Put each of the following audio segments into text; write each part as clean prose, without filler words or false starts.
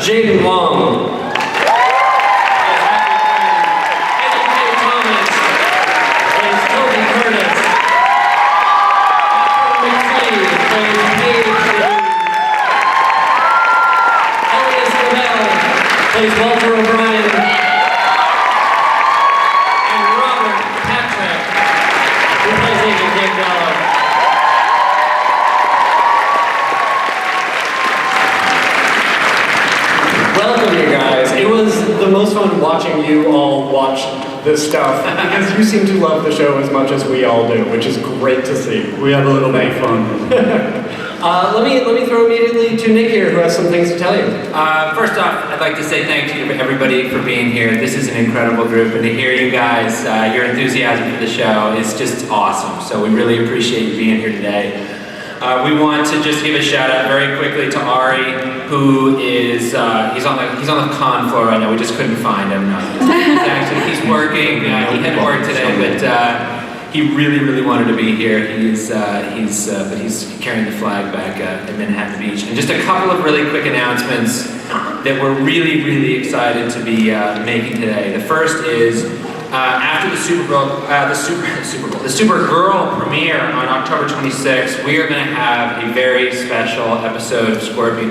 Jadyn Wong. Kaye Thomas. Plays Toby Curtis. Katherine McPhee plays Paige. Elyes Gabel plays Walter O'Brien. And Robert Patrick, who plays Agent Jake Dollar. Welcome, you guys. It was the most fun watching you all watch this stuff because you seem to love the show as much as we all do, which is great to see. We have a little bit of fun. Let me throw immediately to Nick here, who has some things to tell you. First off, I'd like to say thank you to everybody for being here. This is an incredible group, and to hear you guys, your enthusiasm for the show is just awesome. So we really appreciate you being here today. We want to just give a shout out very quickly to Ari, who is he's on the con floor right now. We just couldn't find him. No, he's working. He had to work today, but he really wanted to be here. But he's carrying the flag back at Manhattan Beach. And just a couple of really quick announcements that we're really excited to be making today. The first is after the Supergirl premiere on October 26th, we are going to have a very special episode of Scorpion,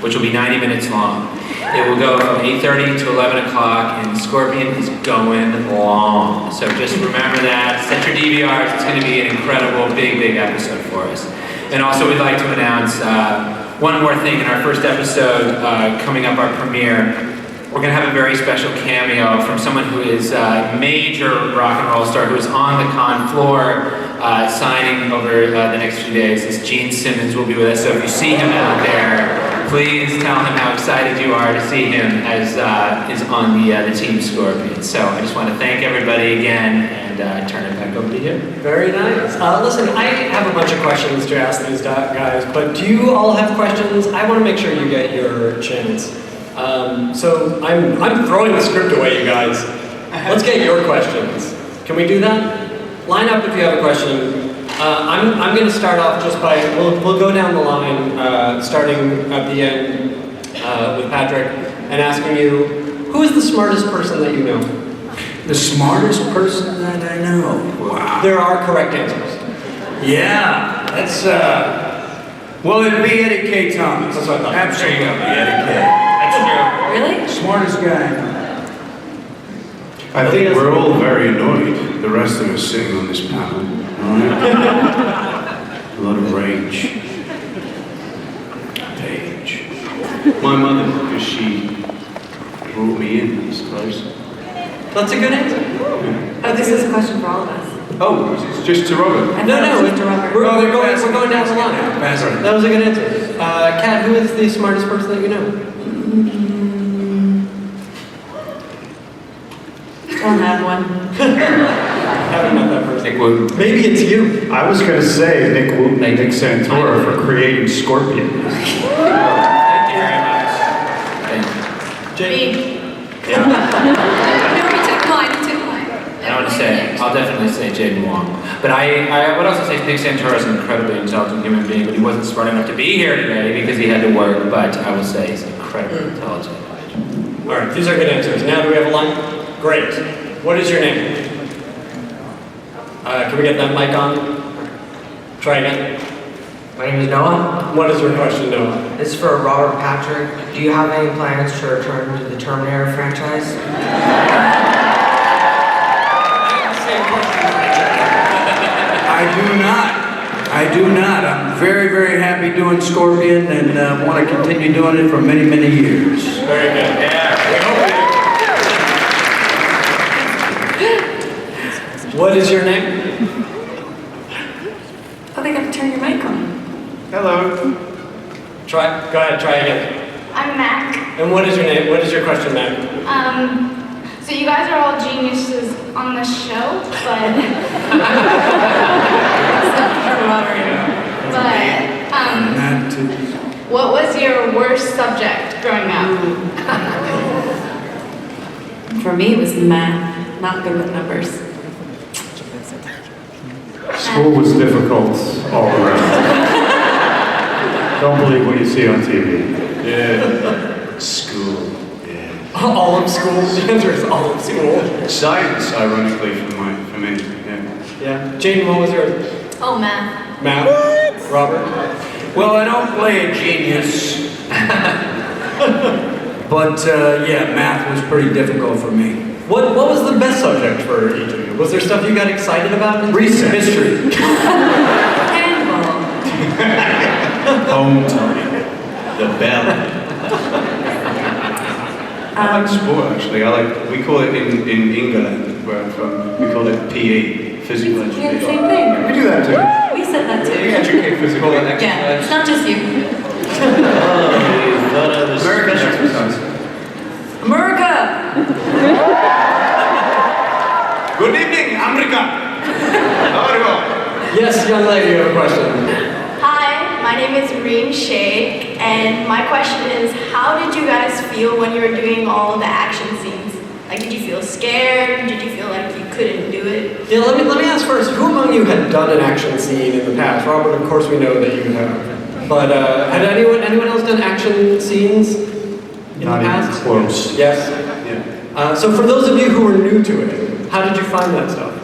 which will be 90 minutes long. It will go from 8:30 to 11 o'clock, and Scorpion is going long. So just remember that. Set your DVRs. It's going to be an incredible, big episode for us. And also, we'd like to announce one more thing in our first episode coming up, our premiere. We're going to have a very special cameo from someone who is a major rock and roll star who is on the con floor signing over the next few days. This Gene Simmons will be with us, so if you see him out there, please tell him how excited you are to see him as is on the Team Scorpion. So I just want to thank everybody again and turn it back over to you. Very nice. Listen, I have a bunch of questions to ask these guys, but do you all have questions? I want to make sure you get your chance. So I'm throwing the script away, you guys. Let's get your questions. Can we do that? Line up if you have a question. I'm going to start off just by, we'll go down the line, starting at the end with Patrick, and asking you, who is the smartest person that you know? The smartest person that I know? Wow. There are correct answers. Yeah, that's, well, it'd be Kaye Thomas. That's what I thought. Absolutely, Kaye. That's true. Really? Smartest guy. I think we're all very annoyed, the rest of us sitting on this panel. A lot of rage. Paige. My mother, because she brought me in, I suppose. That's a good answer. Oh, this is a question for all of us. Oh, it's just to Robert. No, it's to Robert. we're going down the line. Pass. That was a good answer. Kat, who is the smartest person that you know? Don't have one. Haven't met that person. Nick Wootton. Maybe it's you. I was going to say Nick Wootton and Nick Santora for creating Scorpion. Thank you very much. Thank you. Jadyn. Yeah. No, he took mine. I'll definitely say Jadyn Wong. But I would also say Nick Santora is an incredibly intelligent human being, but he wasn't smart enough to be here today because he had to work, but I will say he's incredibly intelligent. All right, these are good answers. Now do we have a line? Great. What is your name? Can we get that mic on? Try again. My name is Noah. What is your question, Noah? This is for Robert Patrick. Do you have any plans to return to the Terminator franchise? I do not. I'm very happy doing Scorpion and want to continue doing it for many years. Very good. Yeah. What is your name? Oh, they got to turn your mic on. Hello. Go ahead, try again. I'm Mac. And what is your name? What is your question, Mac? So you guys are all geniuses on the show, but what was your worst subject growing up? For me, it was math. Not good with numbers. School was difficult all around. Don't believe what you see on TV. Yeah. School, yeah. All of school? The answer is all of school. Science, ironically, for me, yeah. Yeah. Jadyn, what was yours? Oh, math. Matt? Robert? Well, I don't play a genius. But yeah, math was pretty difficult for me. What was the best subject for each of you? Was there stuff you got excited about? Recess. History. Handball. Home time. The bell. I like sport, actually. We call it in England, where I'm from, we call it PE, physical We had the education. same thing. We do that too. We said that too. You educate physical exercise. Yeah, it's not just you. American exercise. America! Good evening, America. How are you all? Yes, young lady, you have a question. Hi, my name is Reem Sheikh, and my question is, how did you guys feel when you were doing all the action scenes? Like, did you feel scared? Did you feel like you couldn't do it? Yeah, let me ask first, who among you had done an action scene in the past? Robert, of course we know that you have. But had anyone else done action scenes in Not the even past? close. Yes. Yeah. So for those of you who were new to it, how did you find that stuff?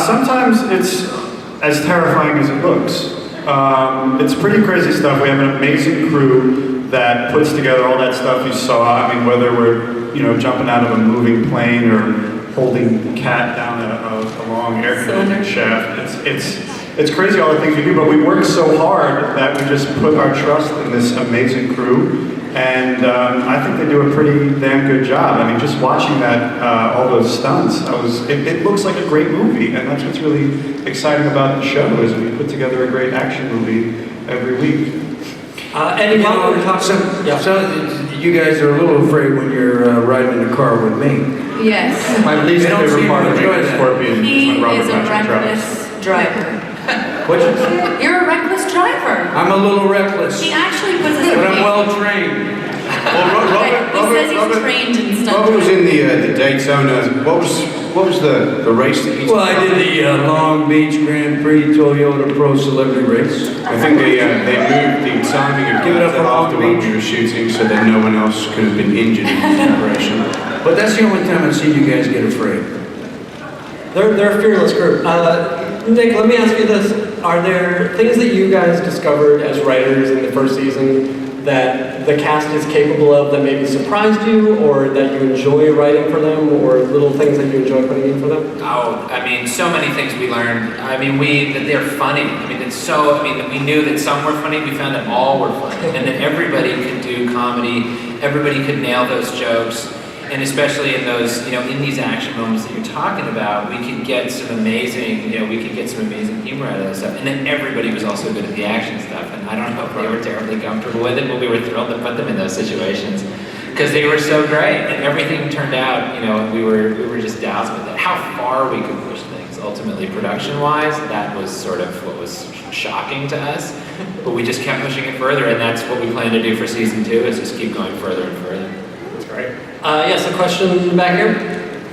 Sometimes it's as terrifying as it looks. It's pretty crazy stuff. We have an amazing crew that puts together all that stuff you saw. I mean, whether we're jumping out of a moving plane or holding cat down a long air conditioning shaft. It's crazy all the things we do, but we work so hard that we just put our trust in this amazing crew. And I think they do a pretty damn good job. I mean, just watching that, all those stunts, it looks like a great movie, and that's what's really exciting about the show is we put together a great action movie every week. Eddie, while we're talking, So you guys are a little afraid when you're riding in the car with me. Yes. My least They don't favorite seem part to of enjoy being a that. scorpion He is when Robert is a Patrick travels. reckless driver. What you You're a reckless driver. I'm a little reckless, He actually puts us but I'm in well trained. Well, He says he's trained in stuff. Robert was in the Daytona. What was the race that he? Well, I did the Long Beach Grand Prix Toyota Pro Celebrity Race. I think they moved the timing of Give it up for Long after when Beach. we were shooting, so that no one else could have been injured in the operation. But that's the only time I've seen you guys get afraid. they're a fearless group. Nick, let me ask you this. Are there things that you guys discovered as writers in the first season that the cast is capable of that maybe surprised you, or that you enjoy writing for them, or little things that you enjoy putting in for them? Oh, I mean, so many things we learned. I mean, that they're funny. I mean, we knew that some were funny. We found that all were funny, and that everybody could do comedy. Everybody could nail those jokes, and especially in those, in these action moments that you're talking about, we could get some amazing, humor out of this stuff. And then everybody was also good at the action stuff. And I don't know if they were terribly comfortable with it, but we were thrilled to put them in those situations because they were so great, and everything turned out. We were just dazzled with it. How far we could push things, ultimately, production-wise, that was sort of what was shocking to us. But we just kept pushing it further, and that's what we plan to do for season 2: is just keep going further and further. That's great. Yes, a question back here.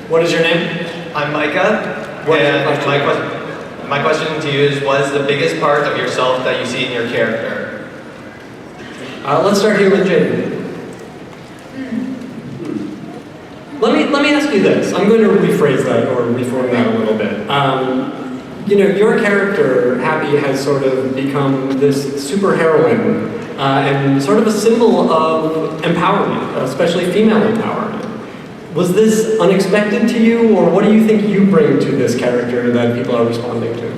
What is your name? I'm Micah, What is your and question? my question to you is, what is the biggest part of yourself that you see in your character? Let's start here with Jadyn. Let me ask you this. I'm going to rephrase that or reform that a little bit. Your character, Happy, has sort of become this super heroine and sort of a symbol of empowerment, especially female empowerment. Was this unexpected to you, or what do you think you bring to this character that people are responding to?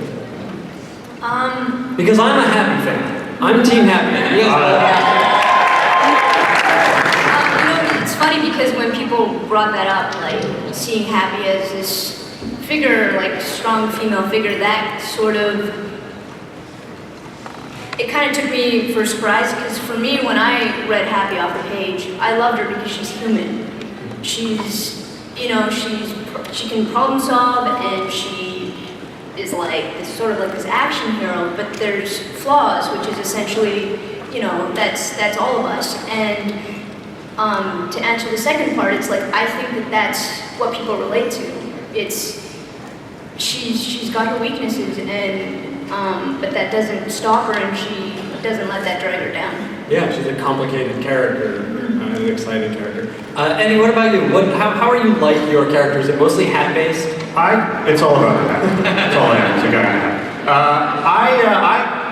Because I'm a Happy fan. I'm Team Happy. You guys it's funny because when people brought that up, like seeing Happy as this figure, like strong female figure, that sort of, it kind of took me for a surprise, because for me, when I read Happy off the page, I loved her because she's human. She's, she can problem solve, and she is like this sort of like this action hero, but there's flaws, which is essentially, that's all of us. And to answer the second part, it's like, I think that that's what people relate to. She's got her weaknesses, and but that doesn't stop her, and doesn't let that drag her down. Yeah, she's a complicated character, an exciting character. Eddie, what about you? How are you like your character? Is it mostly hat-based? It's all about the hat. That's all I am. It's a guy in a hat.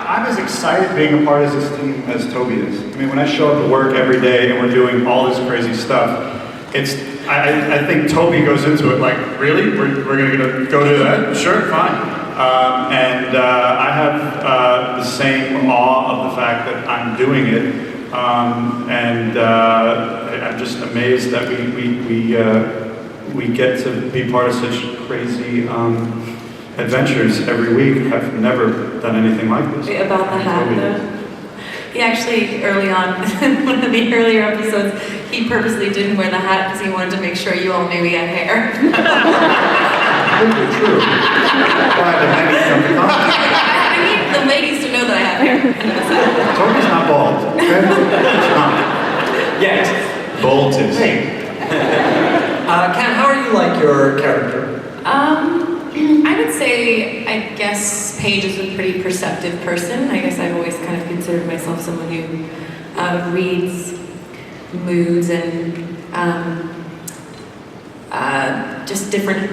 I'm as excited being a part of this team as Toby is. I mean, when I show up to work every day and we're doing all this crazy stuff, I think Toby goes into it like, really? We're gonna go do that? Sure, fine. I have the same awe of the fact that I'm doing it. I'm just amazed that we get to be part of such crazy adventures every week. I've never done anything like this. Wait, about the hat, though. He actually, early on, one of the earlier episodes, he purposely didn't wear the hat because he wanted to make sure you all knew he had hair. Completely true. I need the ladies to know that I have hair. Toby's not bald. Okay? It's not. Yes. Bolt is. Kat, how are you like your character? I would say, I guess Paige is a pretty perceptive person. I guess I've always kind of considered myself someone who reads moods and just different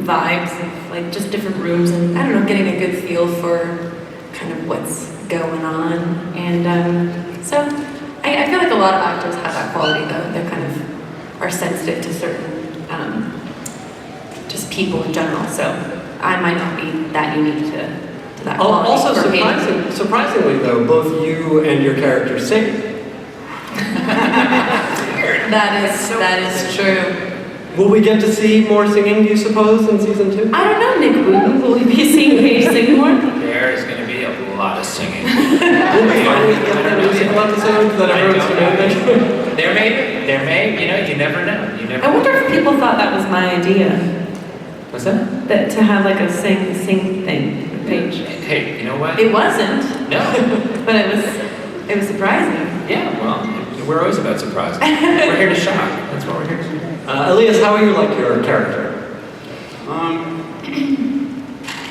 vibes of like just different rooms and I don't know, getting a good feel for kind of what's going on. And so I feel like a lot of actors have that quality though. They're kind of are sensitive to certain just people in general. So I might not be that unique to that quality. Also, surprisingly though, both you and your character sing. That is true. Will we get to see more singing, do you suppose, in season 2? I don't know, Nick Wootton. Will we be seeing Paige sing more? There is going to be a lot of singing. Will we finally get that musical episode that everyone's demanding? There may, you never know. I wonder if people thought that was my idea. What's that? That to have like a sing thing with Paige. Hey, you know what? It wasn't. No. But it was surprising. Yeah, well, we're always about surprise. We're here to shock. That's what we're here to do. Elyes, how are you like your character? I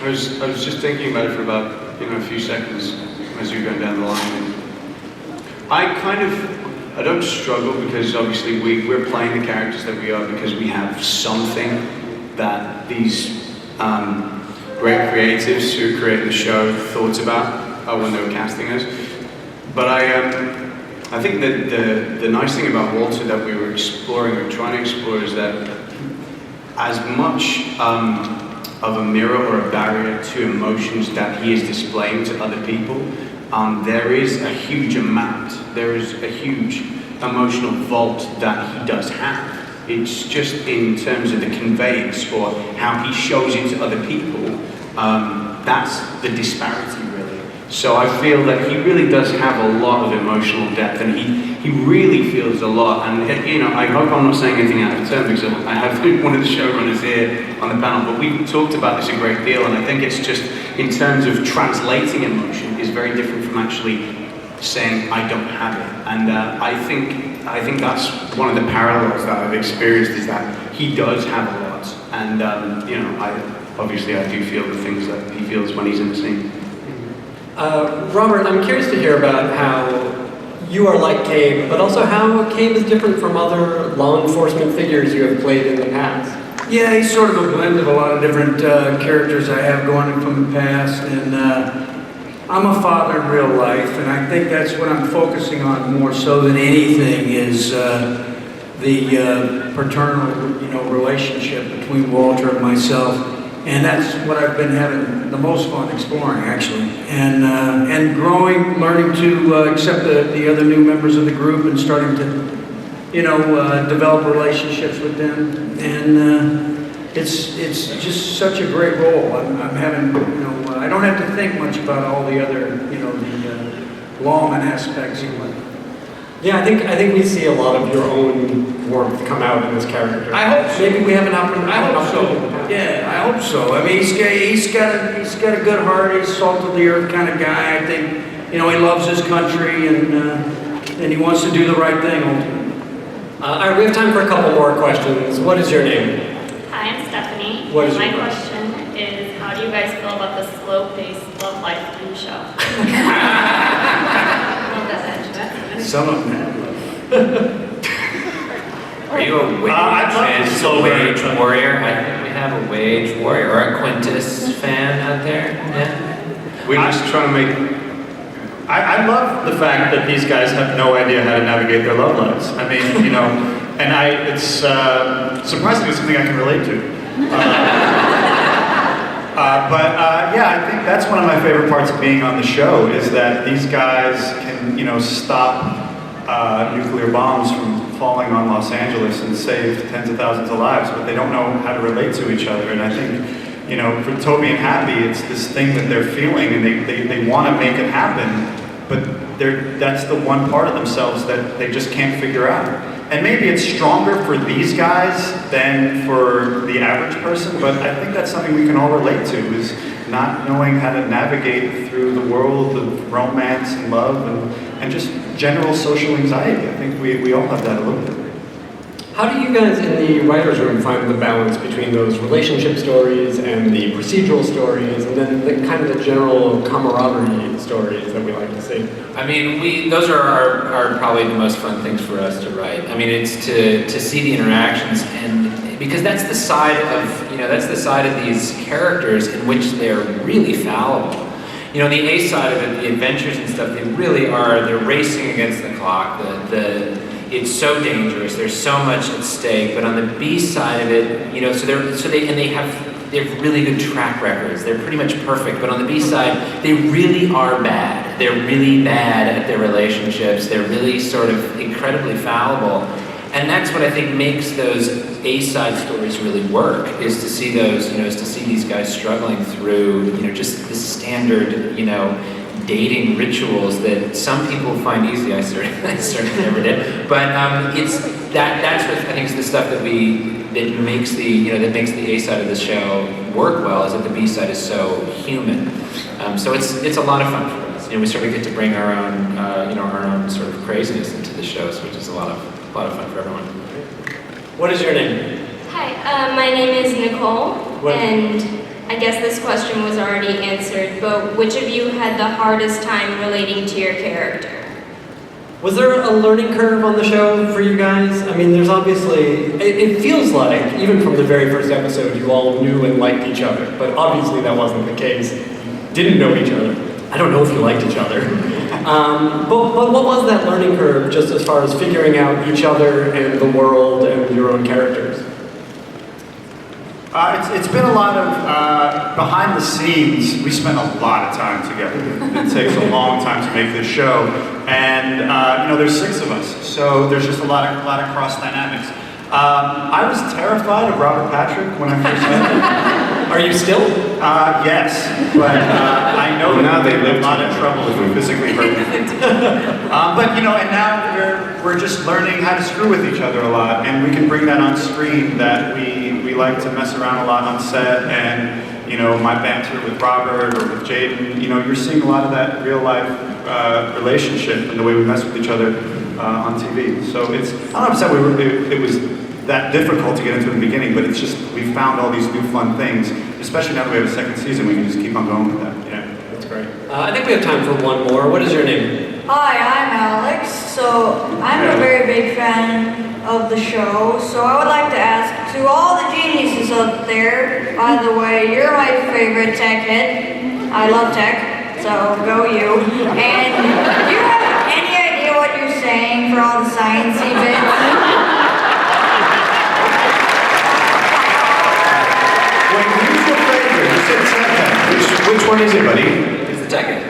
was just thinking about it for about a few seconds as you were going down the line. I don't struggle because obviously we're playing the characters that we are because we have something that these great creatives who created the show thought about when they were casting us. But I think that the nice thing about Walter that we were exploring or trying to explore is that as much of a mirror or a barrier to emotions that he is displaying to other people, there is a huge amount, there is a huge emotional vault that he does have. It's just in terms of the conveyance or how he shows it to other people, that's the disparity really. So I feel that he really does have a lot of emotional depth and he really feels a lot. And I hope I'm not saying anything out of turn because I have one of the showrunners here on the panel, but we talked about this a great deal and I think it's just in terms of translating emotion is very different from actually saying I don't have it. And I think that's one of the parallels that I've experienced is that he does have a lot. And I do feel the things that he feels when he's in the scene. Robert, I'm curious to hear about how you are like Kaye, but also how Kaye is different from other law enforcement figures you have played in the past. Yeah, he's sort of a blend of a lot of different characters I have going from the past, and I'm a father in real life, and I think that's what I'm focusing on more so than anything is the paternal, relationship between Walter and myself. And that's what I've been having the most fun exploring, actually. And growing, learning to accept the other new members of the group and starting to, develop relationships with them. And it's just such a great role. I'm having, I don't have to think much about all the other, the lawman aspects of it. Yeah, I think we see a lot of your own warmth come out in this character. I hope so. Maybe we have an opportunity. I hope so. Yeah, I hope so. I mean, he's got a good heart. He's salt of the earth kind of guy. I think, he loves his country and he wants to do the right thing ultimately. All right, we have time for a couple more questions. What is your name? Hi, I'm Stephanie. What is My your question is, how do you guys feel about the slow-paced love life in the show? Some of them have love. Are you a wage fan? Warrior? I think we have a wage warrior or a Quintus fan out there. Yeah. We're just trying to make. I love the fact that these guys have no idea how to navigate their love lives. I mean, you know, and it's surprisingly something I can relate to. Yeah, I think that's one of my favorite parts of being on the show is that these guys can, you know, stop nuclear bombs from falling on Los Angeles and save tens of thousands of lives, but they don't know how to relate to each other. And I think, you know, for Toby and Happy, it's this thing that they're feeling, and they want to make it happen, but that's the one part of themselves that they just can't figure out. And maybe it's stronger for these guys than for the average person, but I think that's something we can all relate to, is not knowing how to navigate through the world of romance and love and just general social anxiety. I think we all have that a little bit. How do you guys in the writer's room find the balance between those relationship stories and the procedural stories, and then the kind of the general camaraderie stories that we like to see? I mean, those are probably the most fun things for us to write. I mean, it's to see the interactions, and because that's the side of these characters in which they're really fallible. You know, the A side of it, the adventures and stuff, they're racing against the clock. It's so dangerous. There's so much at stake. But on the B side of it, you know, they have really good track records. They're pretty much perfect. But on the B side, they really are bad. They're really bad at their relationships. They're really sort of incredibly fallible. And that's what I think makes those A-side stories really work, is to see those, you know, is to see these guys struggling through, you know, just the standard, you know, dating rituals that some people find easy. I certainly never did. But that's what I think is the stuff that makes the A side of the show work well, is that the B side is so human. So it's a lot of fun for us. You know, we sort of get to bring our own our own sort of craziness into the shows, which is a lot of fun for everyone. What is your name? Hi, my name is Nicole, and I guess this question was already answered, but which of you had the hardest time relating to your character? Was there a learning curve on the show for you guys? I mean, there's obviously, it feels like, even from the very first episode, you all knew and liked each other, but obviously that wasn't the case. You didn't know each other. I don't know if you liked each other. But what was that learning curve, just as far as figuring out each other and the world and your own characters? It's been a lot of behind the scenes. We spent a lot of time together. It takes a long time to make this show, and you know, there's 6 of us, so there's just a lot of cross dynamics. I was terrified of Robert Patrick when I first met him. Are you still? Yes, but I know now they live a lot of trouble if we physically hurt them. But you know, and now we're just learning how to screw with each other a lot, and we can bring that on screen. That we like to mess around a lot on set, and you know, my banter with Robert or with Jadyn. You know, you're seeing a lot of that real life relationship and the way we mess with each other on TV. So it's, I don't know if it was that difficult to get into in the beginning, but it's just, we found all these new fun things, especially now that we have a second season, we can just keep on going with that. Yeah, that's great. I think we have time for one more. What is your name? Hi, I'm Alex. So I'm a very big fan of the show, so I would like to ask, to all the geniuses out there, by the way, you're my favorite tech head. I love tech, so go you. And do you have any idea what you're saying for all the sciencey bits? Which one is it, buddy? It's the tech head.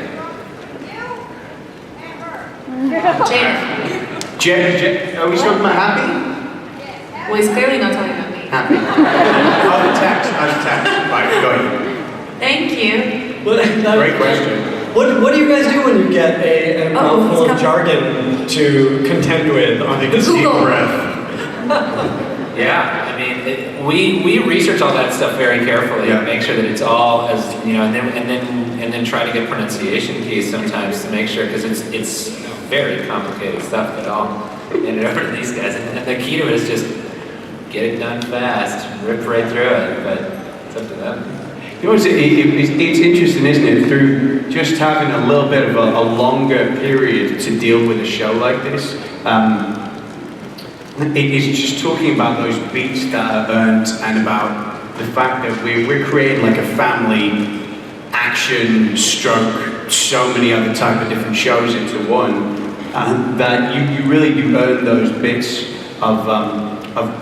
Jadyn. Are we talking about Happy? Well, he's clearly not talking about me. Happy. Oh, the text. Right, go ahead. Thank you. Great question. What do you guys do when you get a mouthful of jargon to contend with on the deep breath? Yeah, I mean, we research all that stuff very carefully and make sure that it's all as, you know, and then try to get pronunciation keys sometimes to make sure, because it's very complicated stuff that all handed over to these guys, and the key to it is just get it done fast, rip right through it, but it's up to them. You know, it's interesting, isn't it? Through just having a little bit of a longer period to deal with a show like this, it is just talking about those beats that are earned and about the fact that we're creating like a family action stroke, so many other type of different shows into one, that you really do earn those bits of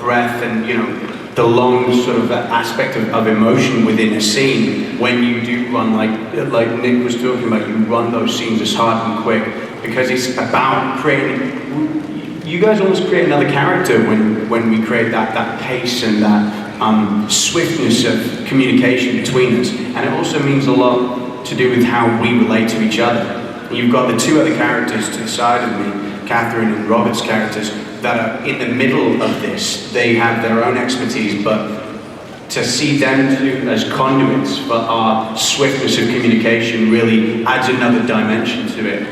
breath and, you know, the long sort of aspect of emotion within a scene when you do run, like Nick was talking about, you run those scenes as hard and quick, because it's about creating, you guys almost create another character when we create that pace and that swiftness of communication between us. And it also means a lot to do with how we relate to each other. And you've got the two other characters to the side of me, Katherine and Robert's characters, that are in the middle of this. They have their own expertise, but to see them two as conduits for our swiftness of communication really adds another dimension to it,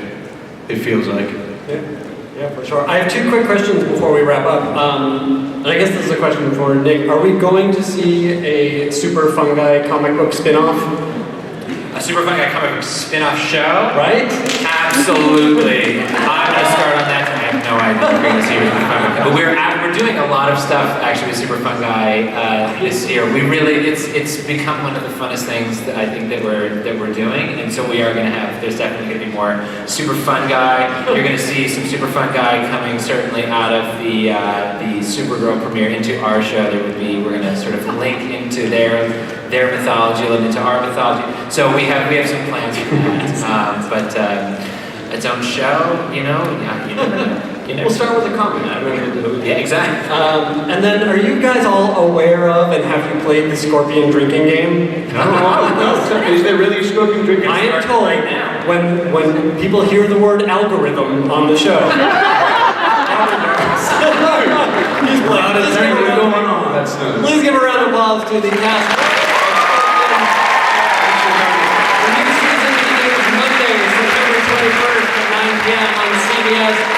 it feels like. Yeah, for sure. I have two quick questions before we wrap up. And I guess this is a question for Nick. Are we going to see a Super Fungi comic book spin-off? A Super Fungi comic book spin-off show? Right? Absolutely. I'm going to start on that. I have no idea we're going to see with Super Fungi. But we're doing a lot of stuff actually with Super Fungi this year. We really, it's become one of the funnest things that I think that we're doing. And so we are going to have, there's definitely going to be more Super Fungi. You're going to see some Super Fungi coming certainly out of the Supergirl premiere into our show. We're going to sort of link into their mythology, a little into our mythology. So we have some plans for that. But its own show, you know. We'll start with a comic. Yeah, exactly. And then, are you guys all aware of and have you played the Scorpion drinking game? No. Is there really a Scorpion drinking game? I am told right now. When people hear the word algorithm on the show. He's please give a round of applause to the cast. The new season begins Monday, September 21st at 9 p.m. on CBS.